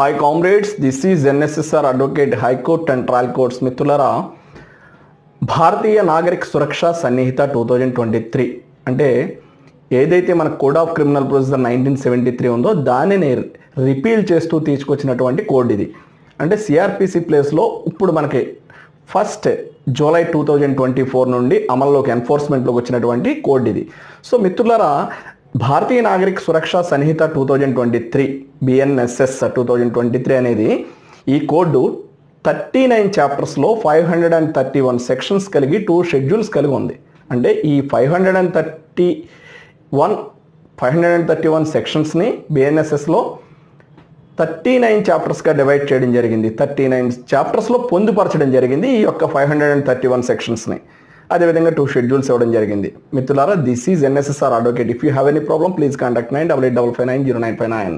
Hi comrades, this is NSSR advocate high court and trial courts. మిత్రులారా, భారతీయ నాగరిక సురక్ష సన్నిహిత 2023 అంటే ఏదైతే మన కోడ్ ఆఫ్ క్రిమినల్ ప్రొసీజర్ 1973 ఉందో దానిని రిపీల్ చేస్తూ తీసుకొచ్చినటువంటి కోడ్ ఇది. అంటే సిఆర్పిసి ప్లేస్లో ఇప్పుడు మనకి 1 జూలై 2024 నుండి అమల్లోకి ఎన్ఫోర్స్మెంట్లోకి వచ్చినటువంటి కోడ్ ఇది. సో మిత్రులారా, భారతీయ నాగరిక సురక్ష సన్నిహిత 2023 BNSS 2023 అనేది ఈ కోడ్ 39 చాప్టర్స్లో 531 సెక్షన్స్ కలిగి 2 షెడ్యూల్స్ కలిగి ఉంది. అంటే ఈ 531 సెక్షన్స్ని BNSSలో 39 చాప్టర్స్గా డివైడ్ చేయడం జరిగింది. 39 చాప్టర్స్లో పొందుపరచడం జరిగింది ఈ యొక్క 531 సెక్షన్స్ని. అదేవిధంగా 2 షెడ్యూల్స్ ఇవ్వడం జరిగింది. మిత్రులారా, this is NSSR advocate. If you have any problem please contact 9885590959.